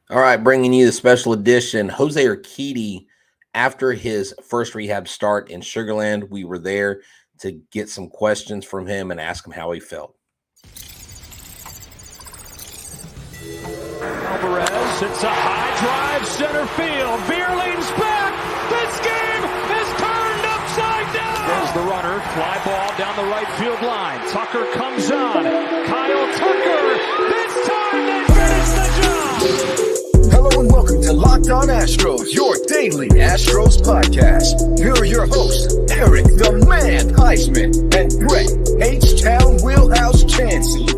All right, bringing you the special edition. Jose Urquidy, after his first rehab start in Sugarland, we were there to get some questions from him and ask him how he felt. Alvarez hits a high drive center field. Bierling's back. This game is turned upside down. There's the runner. Fly ball down the right field line. Tucker comes on. Kyle Tucker. This time they finish the job. Hello and welcome to Locked On Astros, your daily Astros podcast. Here are your hosts, Eric the Man Heisman and Brett Htown Wheelhouse Chansey.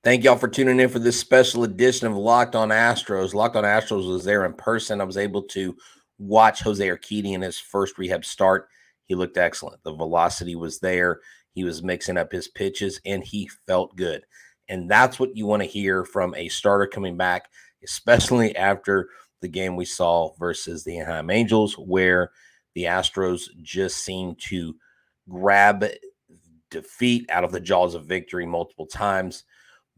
Thank y'all for tuning in for this special edition of Locked On Astros. Locked On Astros was there in person. I was able to watch Jose Urquidy in his first rehab start. He looked excellent. The velocity was there. He was mixing up his pitches, and he felt good. And that's what you want to hear from a starter coming back, especially after the game we saw versus the Anaheim Angels, where the Astros just seemed to grab defeat out of the jaws of victory multiple times.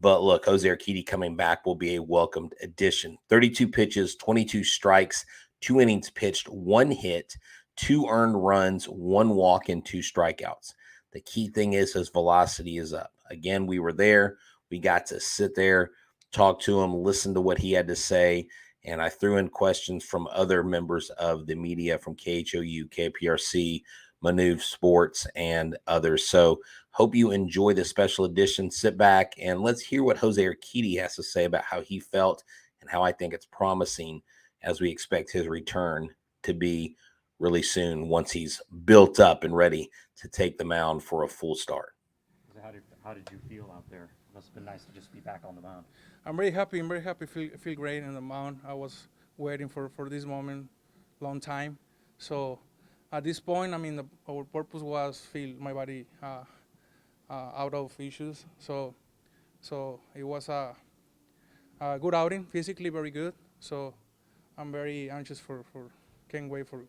But look, Jose Urquidy coming back will be a welcomed addition. 32 pitches, 22 strikes, 2 innings pitched, 1 hit, 2 earned runs, 1 walk, and 2 strikeouts. The key thing is his velocity is up. Again, we were there. We got to sit there, talk to him, listen to what he had to say, and I threw in questions from other members of the media from KHOU, KPRC, Maneuver Sports, and others. So hope you enjoy this special edition. Sit back and let's hear what Jose Urquidy has to say about how he felt and how I think it's promising as we expect his return to be really soon once he's built up and ready to take the mound for a full start. How did you feel out there? It must have been nice to just be back on the mound. I'm very happy. Feel great in the mound. I was waiting for this moment long time. So at this point, our purpose was feel my body out of issues. So it was a good outing, physically very good. So I'm very anxious for can't wait for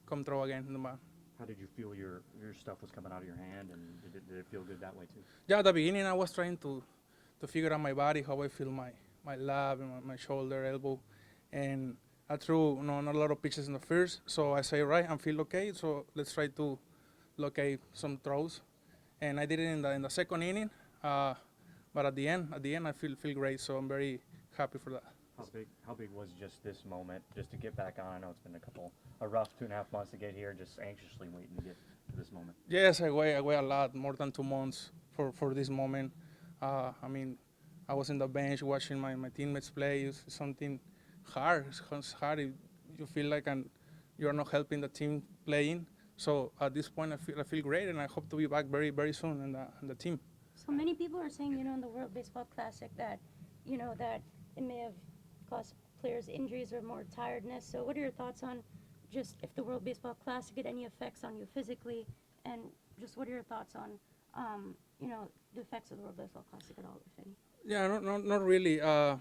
come throw again in the mound. How did you feel your stuff was coming out of your hand, and did it feel good that way too? Yeah, at the beginning I was trying to figure out my body, how I feel my lab and my shoulder, elbow, and I threw not a lot of pitches in the first, so I say, right, I feel okay, so let's try to locate some throws, and I did it in the second inning, but at the end I feel great, so I'm very happy for that. How big was just this moment, just to get back on? I know it's been a rough 2.5 months to get here, just anxiously waiting to get to this moment. Yes, I wait a lot, more than 2 months for this moment. I was in the bench watching my teammates play. It's something hard. It's hard. You feel like you're not helping the team playing. So at this point, I feel great, and I hope to be back very, very soon in the team. So many people are saying, in the World Baseball Classic that, that it may have caused players injuries or more tiredness. So what are your thoughts on just if the World Baseball Classic had any effects on you physically, and just what are your thoughts on, the effects of the World Baseball Classic at all, if any? Yeah, not really. The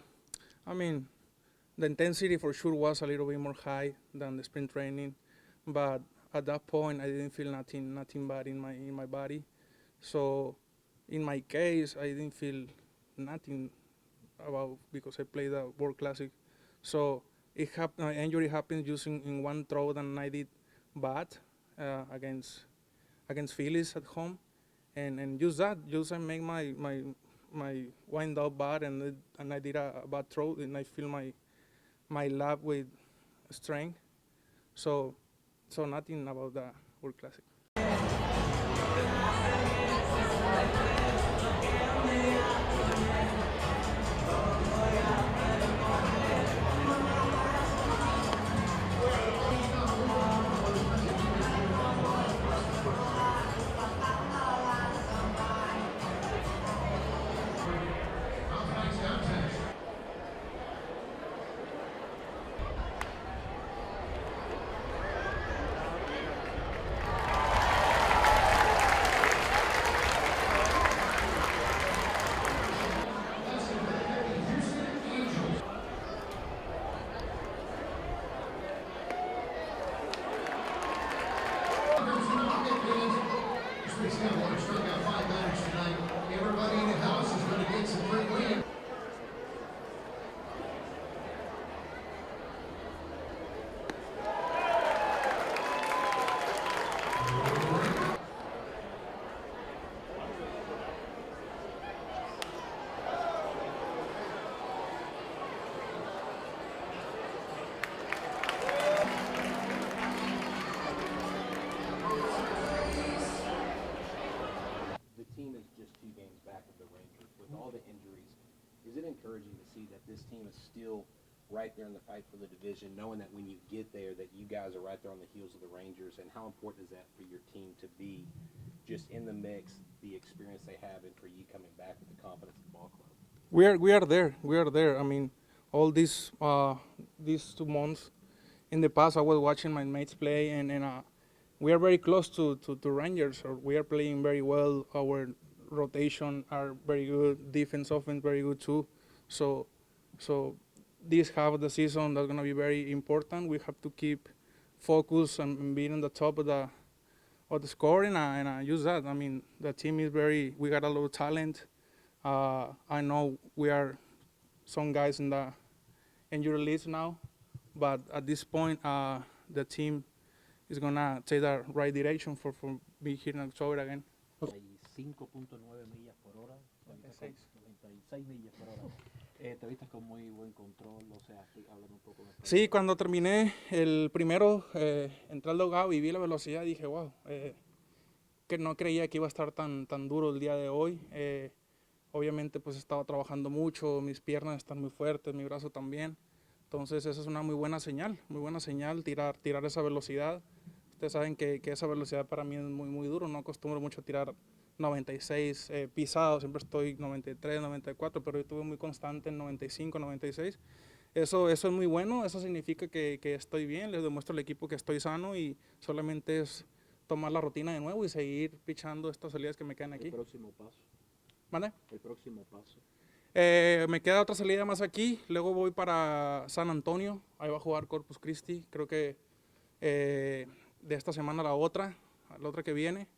intensity for sure was a little bit more high than the sprint training, but at that point I didn't feel nothing bad in my body. So in my case, I didn't feel nothing about because I played the World Classic. So injury happened just in one throw that I did bad against Phillies at home, and I make my wind up bad, and I did a bad throw, and I feel my lap with strength. So nothing about the World Classic. 2 games back of the Rangers. With all the injuries, is it encouraging to see that this team is still right there in the fight for the division, knowing that when you get there that you guys are right there on the heels of the Rangers, and how important is that for your team to be just in the mix, the experience they have, and for you coming back with the confidence of the ball club? We are there. We are there. I mean, all these 2 months in the past, I was watching my mates play, and we are very close to Rangers. Or we are playing very well. Our rotation are very good. Defense, offense, very good too. So this half of the season that's gonna be very important. We have to keep focus and being on the top of the scoring and use that. I mean, the team is we got a lot of talent. I know we are some guys in the injury list now, but at this point, the team is gonna take the right direction for being here in October again. 95.9 millas por hora, 96 millas por hora. Te viste con muy buen control, o sea, háblame un poco de eso. Sí, cuando terminé el primero, entré al dugout y vi la velocidad, dije, wow, que no creía que iba a estar tan duro el día de hoy. Obviamente, pues estaba trabajando mucho, mis piernas están muy fuertes, mi brazo también. Entonces, esa es una muy buena señal, tirar esa velocidad. Ustedes saben que esa velocidad para mí es muy duro, no acostumbro mucho a tirar 96 pisado, siempre estoy 93, 94, pero yo estuve muy constante en 95, 96. Eso es muy bueno, eso significa que estoy bien, les demuestro al equipo que estoy sano y solamente es tomar la rutina de nuevo y seguir pichando estas salidas que me quedan aquí. El próximo paso. ¿Mande? El próximo paso. Me queda otra salida más aquí, luego voy para San Antonio, ahí va a jugar Corpus Christi, creo que de esta semana a la otra que viene.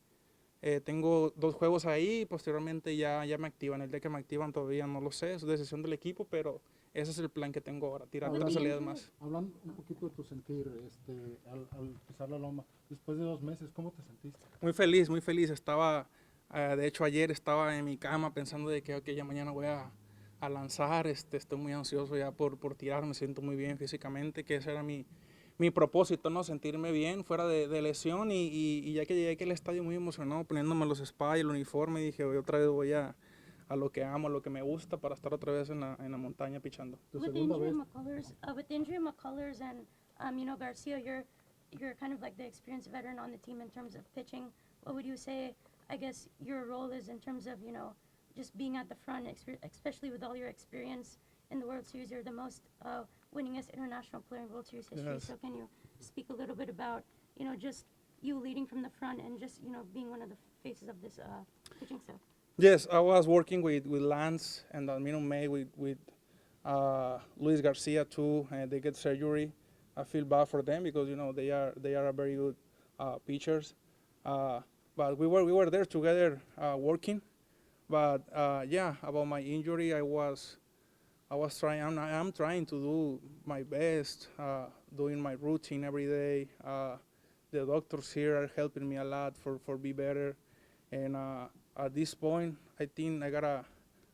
Tengo 2 juegos ahí y posteriormente ya me activan. El día que me activan todavía no lo sé, es decisión del equipo, pero ese es el plan que tengo ahora, tirar 3 salidas más. Hablando un poquito de tu sentir al pisar la loma, después de 2 meses, ¿cómo te sentiste? Muy feliz. Estaba, de hecho ayer estaba en mi cama pensando de que okay, ya mañana voy a lanzar, estoy muy ansioso ya por tirar, me siento muy bien físicamente, que ese era mi propósito, ¿no? Sentirme bien fuera de lesión y ya que llegué aquí al estadio muy emocionado, poniéndome los spikes, el uniforme, y dije, otra vez voy a lo que amo, a lo que me gusta para estar otra vez en la montaña pichando. With the injury of McCullers and Garcia, you're kind of like the experienced veteran on the team in terms of pitching. What would you say, I guess, your role is in terms of, just being at the front, especially with all your experience in the World Series? You're the most winningest international player in World Series history. Yes. So can you speak a little bit about, just you leading from the front and just, being one of the faces of this pitching staff? Yes, I was working with Lance and May with Luis Garcia too, and they get surgery. I feel bad for them because they are a very good pitchers. But we were there together working. But about my injury, I'm trying to do my best, doing my routine every day. The doctors here are helping me a lot for be better. And at this point, I think I got a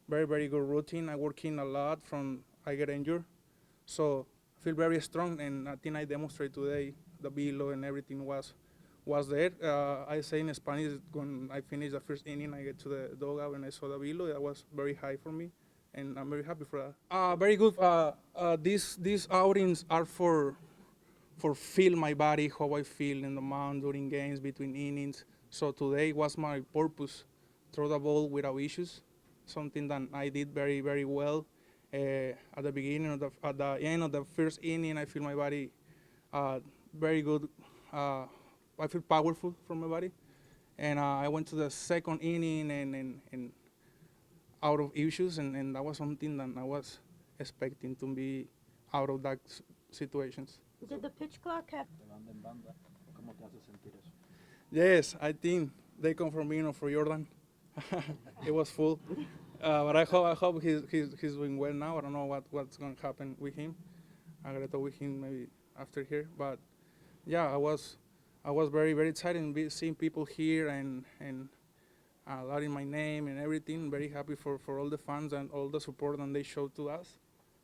very, very good routine. I working a lot from I get injured. So I feel very strong, and I think I demonstrate today the velo and everything was there. I say in Spanish, when I finish the first inning, I get to the dugout and I saw the velo. That was very high for me, and I'm very happy for that. Very good. These outings are for feel my body, how I feel in the mound during games, between innings. So today was my purpose, throw the ball without issues, something that I did very, very well. At the beginning, at the end of the first inning, I feel my body very good. I feel powerful from my body. And I went to the second inning and out of issues, and that was something that I was expecting to be out of that situations. Did the pitch clock have... De banda en banda, ¿cómo te hace sentir eso? Yes, I think they come from me, for Jordan. It was full. But I hope he's doing well now. I don't know what's going to happen with him. I got to talk with him maybe after here. But yeah, I was very, very excited seeing people here and louding my name and everything. Very happy for all the fans and all the support that they showed to us.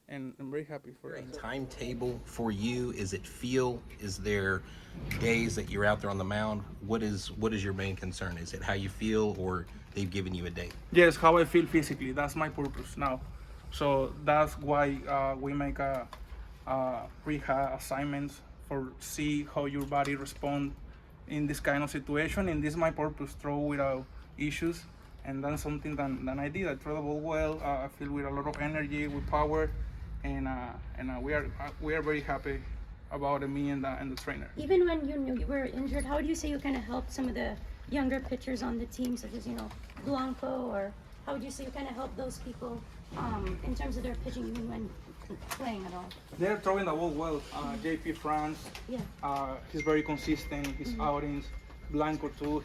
and I'm very happy for A that. timetable for you? Is it feel? Is there days that you're out there on the mound? What is your main concern? Is it how you feel, or they've given you a date? Yes, how I feel physically. That's my purpose now. So that's why we make a rehab assignments for see how your body respond in this kind of situation. And this is my purpose: throw without issues. And that's something that I did. I throw the ball well. I feel with a lot of energy, with power, and we are very happy about it, me and the trainer. Even when you were injured, how would you say you kind of helped some of the younger pitchers on the team, such as Blanco, or how would you say you kind of help those people in terms of their pitching, even when playing at all? They're throwing the ball well. JP France, Yeah. he's very consistent. His outings. Blanco too.